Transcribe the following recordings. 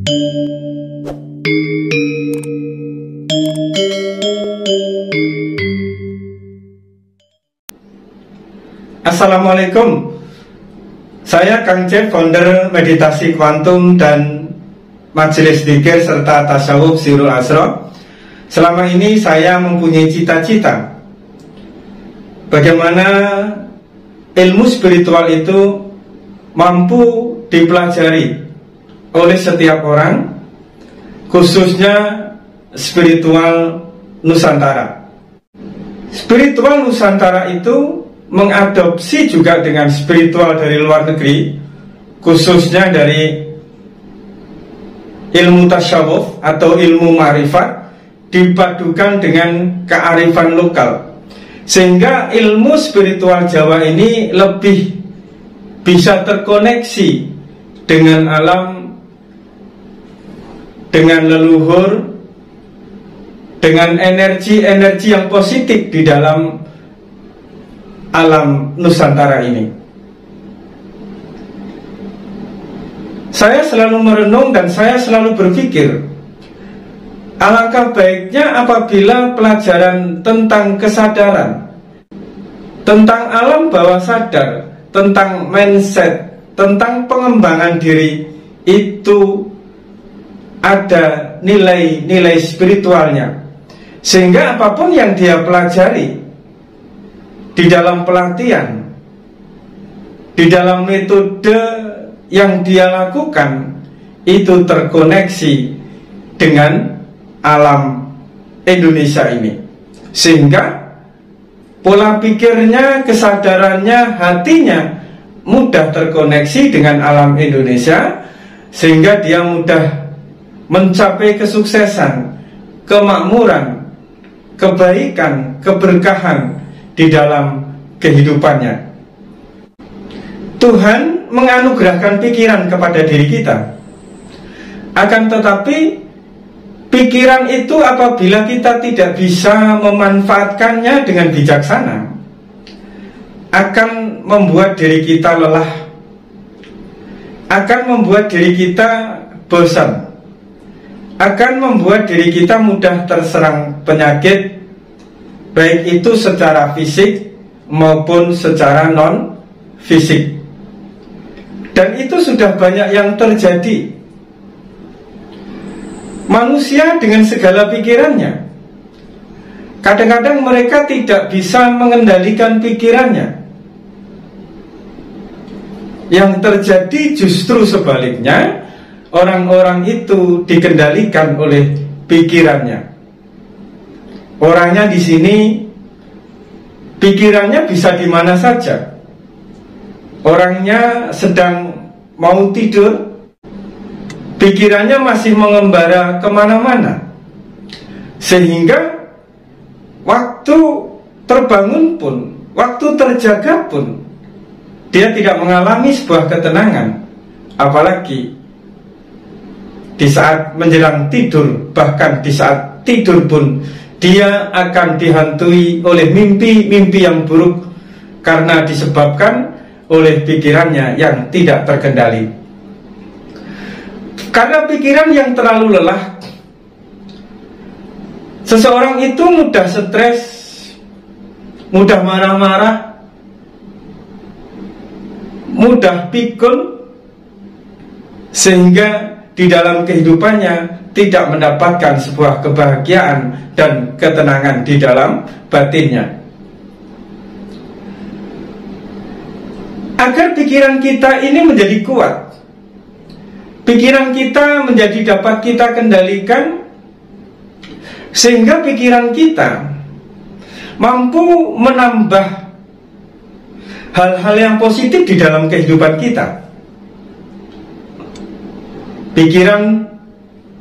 Assalamualaikum. Saya Kang Cep, founder Meditasi Kuantum dan Majelis Dzikir serta Tasawuf Sirul Asro. Selama ini saya mempunyai cita-cita bagaimana ilmu spiritual itu mampu dipelajari oleh setiap orang, khususnya spiritual Nusantara. Spiritual Nusantara itu mengadopsi juga dengan spiritual dari luar negeri, khususnya dari ilmu tasawuf atau ilmu ma'rifat, dipadukan dengan kearifan lokal, sehingga ilmu spiritual Jawa ini lebih bisa terkoneksi dengan alam, dengan leluhur, dengan energi-energi yang positif di dalam alam Nusantara ini. Saya selalu merenung dan saya selalu berpikir, alangkah baiknya apabila pelajaran tentang kesadaran, tentang alam bawah sadar, tentang mindset, tentang pengembangan diri itu ada nilai-nilai spiritualnya, sehingga apapun yang dia pelajari di dalam pelatihan, di dalam metode yang dia lakukan, itu terkoneksi dengan alam Indonesia ini, sehingga pola pikirnya, kesadarannya, hatinya mudah terkoneksi dengan alam Indonesia, sehingga dia mudah mencapai kesuksesan, kemakmuran, kebaikan, keberkahan di dalam kehidupannya. Tuhan menganugerahkan pikiran kepada diri kita. Akan tetapi pikiran itu apabila kita tidak bisa memanfaatkannya dengan bijaksana, akan membuat diri kita lelah, akan membuat diri kita bosan, akan membuat diri kita mudah terserang penyakit, baik itu secara fisik maupun secara non-fisik. Dan itu sudah banyak yang terjadi. Manusia dengan segala pikirannya, kadang-kadang mereka tidak bisa mengendalikan pikirannya. Yang terjadi justru sebaliknya, orang-orang itu dikendalikan oleh pikirannya. Orangnya di sini pikirannya bisa di mana saja. Orangnya sedang mau tidur, pikirannya masih mengembara kemana-mana, sehingga waktu terbangun pun, waktu terjaga pun, dia tidak mengalami sebuah ketenangan. Apalagi di saat menjelang tidur, bahkan di saat tidur pun dia akan dihantui oleh mimpi-mimpi yang buruk, karena disebabkan oleh pikirannya yang tidak terkendali. Karena pikiran yang terlalu lelah, seseorang itu mudah stres, mudah marah-marah, mudah pikun, sehingga di dalam kehidupannya tidak mendapatkan sebuah kebahagiaan dan ketenangan di dalam batinnya. Agar pikiran kita ini menjadi kuat, pikiran kita menjadi dapat kita kendalikan, sehingga pikiran kita mampu menambah hal-hal yang positif di dalam kehidupan kita. Pikiran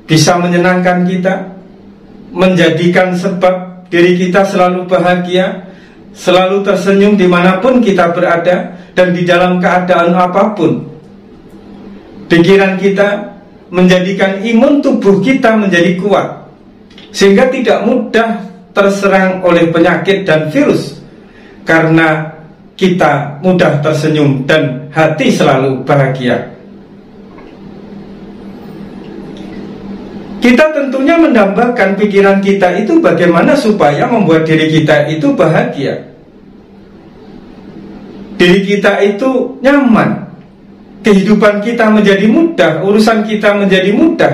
bisa menyenangkan kita, menjadikan sebab diri kita selalu bahagia, selalu tersenyum dimanapun kita berada, dan di dalam keadaan apapun. Pikiran kita menjadikan imun tubuh kita menjadi kuat, sehingga tidak mudah terserang oleh penyakit dan virus, karena kita mudah tersenyum dan hati selalu bahagia. Kita tentunya mendambakan pikiran kita itu bagaimana supaya membuat diri kita itu bahagia, diri kita itu nyaman, kehidupan kita menjadi mudah, urusan kita menjadi mudah,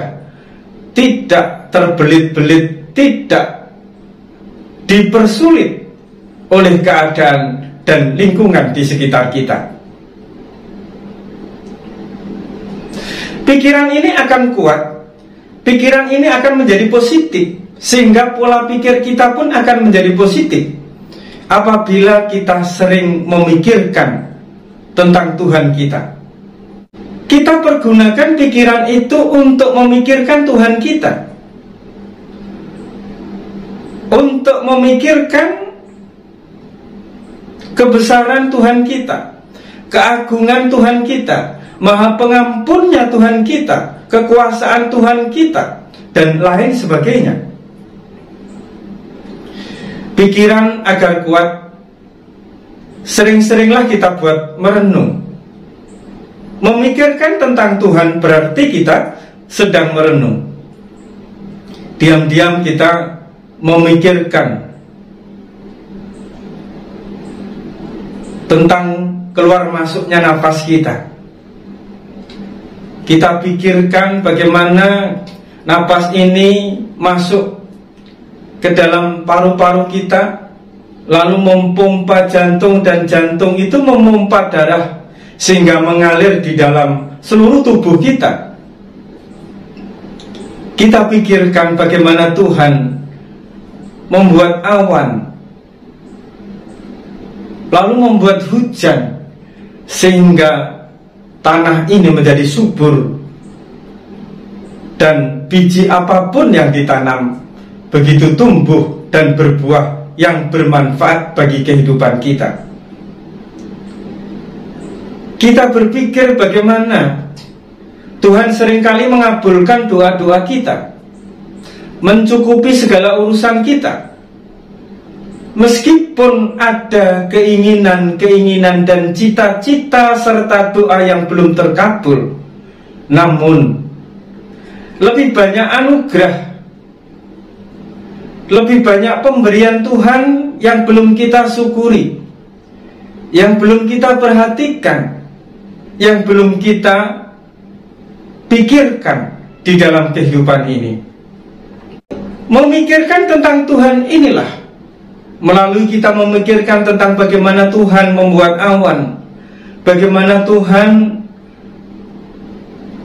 tidak terbelit-belit, tidak dipersulit oleh keadaan dan lingkungan di sekitar kita. Pikiran ini akan kuat, pikiran ini akan menjadi positif, sehingga pola pikir kita pun akan menjadi positif apabila kita sering memikirkan tentang Tuhan kita. Kita pergunakan pikiran itu untuk memikirkan Tuhan kita, untuk memikirkan kebesaran Tuhan kita, keagungan Tuhan kita, Maha pengampunnya Tuhan kita, kekuasaan Tuhan kita, dan lain sebagainya. Pikiran agar kuat, sering-seringlah kita buat merenung. Memikirkan tentang Tuhan berarti kita sedang merenung. Diam-diam kita memikirkan tentang keluar masuknya nafas kita. Kita pikirkan bagaimana napas ini masuk ke dalam paru-paru kita, lalu memompa jantung, dan jantung itu memompa darah sehingga mengalir di dalam seluruh tubuh kita. Kita pikirkan bagaimana Tuhan membuat awan, lalu membuat hujan, sehingga tanah ini menjadi subur, dan biji apapun yang ditanam begitu tumbuh dan berbuah yang bermanfaat bagi kehidupan kita. Kita berpikir bagaimana Tuhan seringkali mengabulkan doa-doa kita, mencukupi segala urusan kita. Meskipun ada keinginan-keinginan dan cita-cita serta doa yang belum terkabul, namun lebih banyak anugerah, lebih banyak pemberian Tuhan yang belum kita syukuri, yang belum kita perhatikan, yang belum kita pikirkan di dalam kehidupan ini. Memikirkan tentang Tuhan inilah, melalui kita memikirkan tentang bagaimana Tuhan membuat awan, bagaimana Tuhan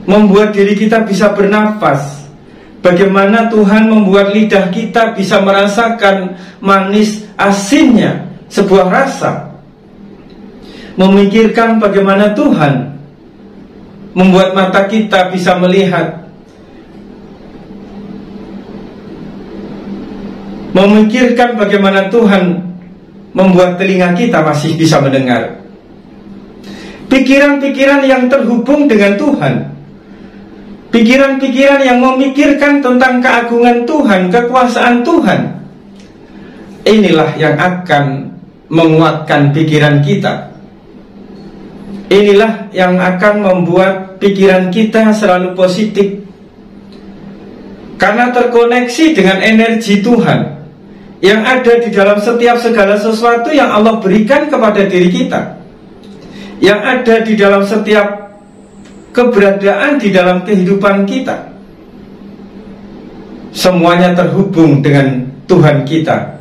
membuat diri kita bisa bernafas, bagaimana Tuhan membuat lidah kita bisa merasakan manis asinnya sebuah rasa. Memikirkan bagaimana Tuhan membuat mata kita bisa melihat, memikirkan bagaimana Tuhan membuat telinga kita masih bisa mendengar. Pikiran-pikiran yang terhubung dengan Tuhan, pikiran-pikiran yang memikirkan tentang keagungan Tuhan, kekuasaan Tuhan, inilah yang akan menguatkan pikiran kita. Inilah yang akan membuat pikiran kita selalu positif, karena terkoneksi dengan energi Tuhan yang ada di dalam setiap segala sesuatu yang Allah berikan kepada diri kita, yang ada di dalam setiap keberadaan di dalam kehidupan kita. Semuanya terhubung dengan Tuhan kita,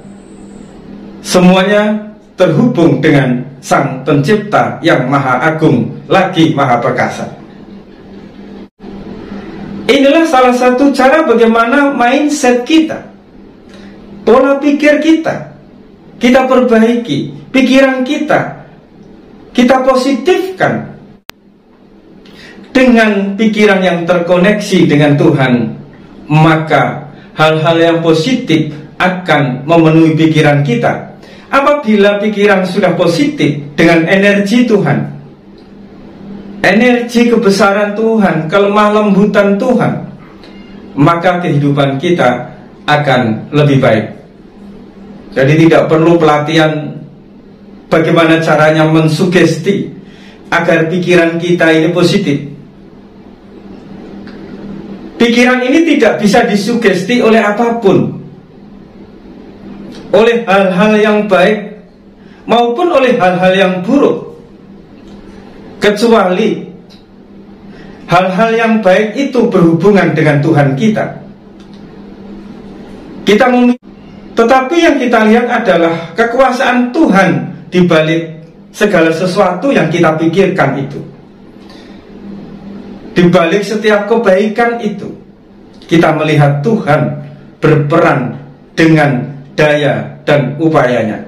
semuanya terhubung dengan Sang Pencipta yang Maha Agung lagi Maha Perkasa. Inilah salah satu cara bagaimana mindset kita, pola pikir kita perbaiki, pikiran kita positifkan. Dengan pikiran yang terkoneksi dengan Tuhan, maka hal-hal yang positif akan memenuhi pikiran kita. Apabila pikiran sudah positif dengan energi Tuhan, energi kebesaran Tuhan, kelemah lembutan Tuhan, maka kehidupan kita akan lebih baik. Jadi tidak perlu pelatihan bagaimana caranya mensugesti agar pikiran kita ini positif. Pikiran ini tidak bisa disugesti oleh apapun, oleh hal-hal yang baik maupun oleh hal-hal yang buruk, kecuali hal-hal yang baik itu berhubungan dengan Tuhan kita. Tetapi yang kita lihat adalah kekuasaan Tuhan di balik segala sesuatu yang kita pikirkan itu. Di balik setiap kebaikan itu, kita melihat Tuhan berperan dengan daya dan upayanya.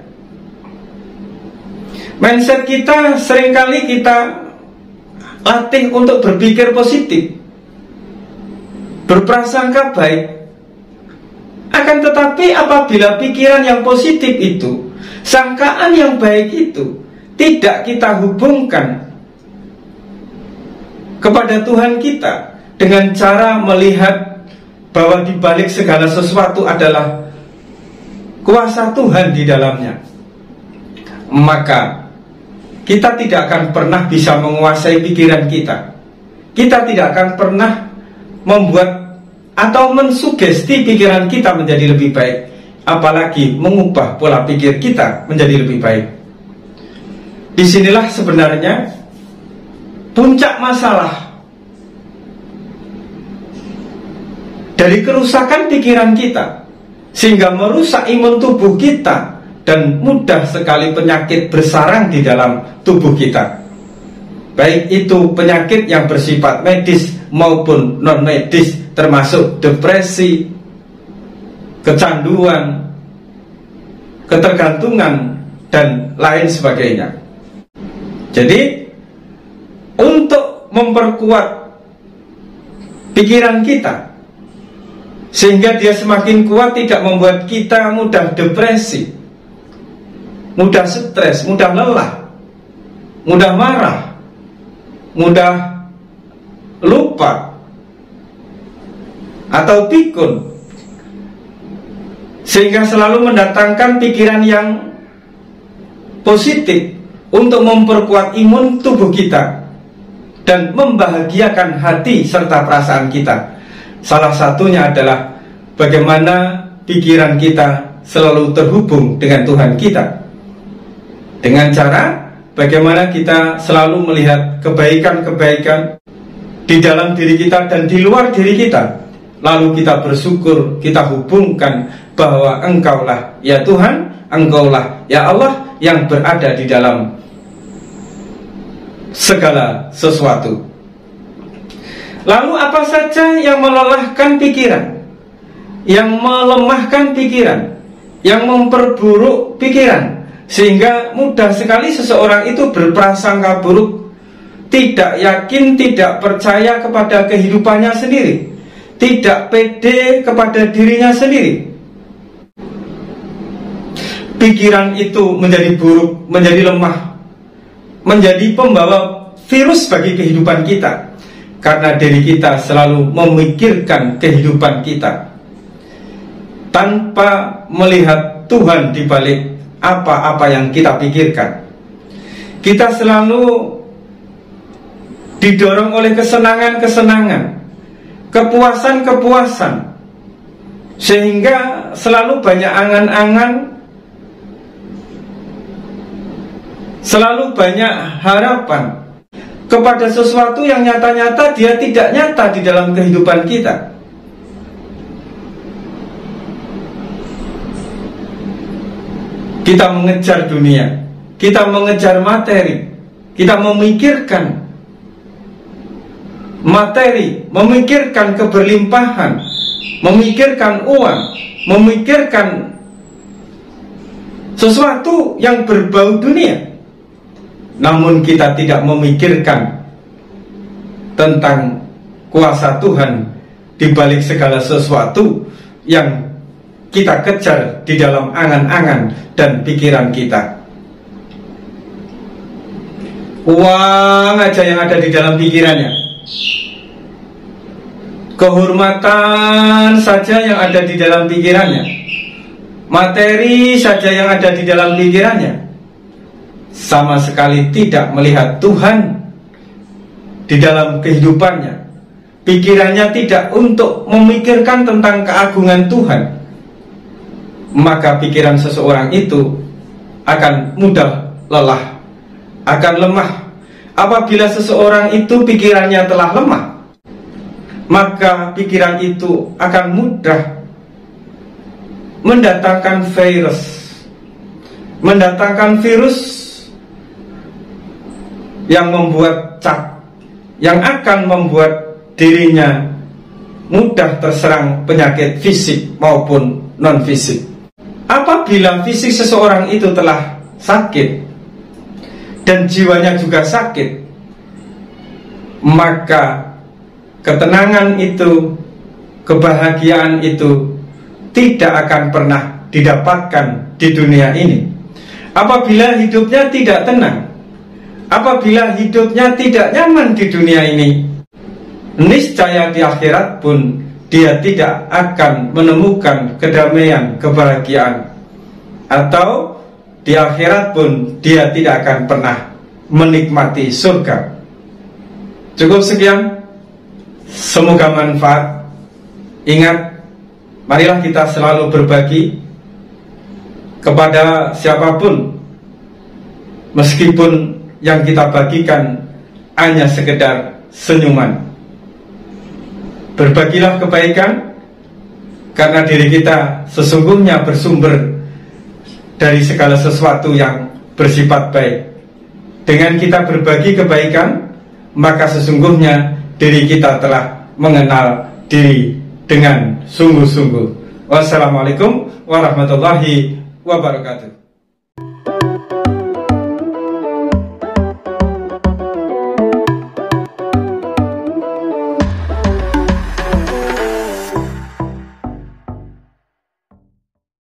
Mindset kita seringkali kita latih untuk berpikir positif, berprasangka baik. Akan tetapi apabila pikiran yang positif itu, sangkaan yang baik itu tidak kita hubungkan kepada Tuhan kita dengan cara melihat bahwa di balik segala sesuatu adalah kuasa Tuhan di dalamnya, maka kita tidak akan pernah bisa menguasai pikiran kita. Kita tidak akan pernah membuat atau mensugesti pikiran kita menjadi lebih baik, apalagi mengubah pola pikir kita menjadi lebih baik. Disinilah sebenarnya puncak masalah dari kerusakan pikiran kita, sehingga merusak imun tubuh kita dan mudah sekali penyakit bersarang di dalam tubuh kita. Baik itu penyakit yang bersifat medis maupun non medis, termasuk depresi, kecanduan, ketergantungan, dan lain sebagainya. Jadi untuk memperkuat pikiran kita sehingga dia semakin kuat, tidak membuat kita mudah depresi, mudah stres, mudah lelah, mudah marah, mudah lupa atau pikun, sehingga selalu mendatangkan pikiran yang positif untuk memperkuat imun tubuh kita dan membahagiakan hati serta perasaan kita. Salah satunya adalah bagaimana pikiran kita selalu terhubung dengan Tuhan kita, dengan cara bagaimana kita selalu melihat kebaikan-kebaikan di dalam diri kita dan di luar diri kita. Lalu kita bersyukur, kita hubungkan bahwa Engkaulah ya Tuhan, Engkaulah ya Allah yang berada di dalam segala sesuatu. Lalu apa saja yang melelahkan pikiran, yang melemahkan pikiran, yang memperburuk pikiran, sehingga mudah sekali seseorang itu berprasangka buruk, tidak yakin, tidak percaya kepada kehidupannya sendiri, tidak pede kepada dirinya sendiri. Pikiran itu menjadi buruk, menjadi lemah, menjadi pembawa virus bagi kehidupan kita, karena diri kita selalu memikirkan kehidupan kita tanpa melihat Tuhan di balik apa-apa yang kita pikirkan. Kita selalu didorong oleh kesenangan-kesenangan, kepuasan-kepuasan, sehingga selalu banyak angan-angan, selalu banyak harapan kepada sesuatu yang nyata-nyata dia tidak nyata di dalam kehidupan kita. Kita mengejar dunia, kita mengejar materi, kita memikirkan materi, memikirkan keberlimpahan, memikirkan uang, memikirkan sesuatu yang berbau dunia. Namun kita tidak memikirkan tentang kuasa Tuhan di balik segala sesuatu yang kita kejar di dalam angan-angan dan pikiran kita. Uang aja yang ada di dalam pikirannya, kehormatan saja yang ada di dalam pikirannya, materi saja yang ada di dalam pikirannya, sama sekali tidak melihat Tuhan di dalam kehidupannya, pikirannya tidak untuk memikirkan tentang keagungan Tuhan, maka pikiran seseorang itu akan mudah lelah, akan lemah. Apabila seseorang itu pikirannya telah lemah, maka pikiran itu akan mudah mendatangkan virus yang membuat yang akan membuat dirinya mudah terserang penyakit fisik maupun non-fisik. Apabila fisik seseorang itu telah sakit dan jiwanya juga sakit, maka ketenangan itu, kebahagiaan itu tidak akan pernah didapatkan di dunia ini. Apabila hidupnya tidak tenang, apabila hidupnya tidak nyaman di dunia ini, niscaya di akhirat pun dia tidak akan menemukan kedamaian, kebahagiaan, atau di akhirat pun dia tidak akan pernah menikmati surga. Cukup sekian, semoga manfaat. Ingat, marilah kita selalu berbagi kepada siapapun, meskipun yang kita bagikan hanya sekedar senyuman. Berbagilah kebaikan, karena diri kita sesungguhnya bersumber dari segala sesuatu yang bersifat baik. Dengan kita berbagi kebaikan, maka sesungguhnya diri kita telah mengenal diri dengan sungguh-sungguh. Wassalamualaikum warahmatullahi wabarakatuh.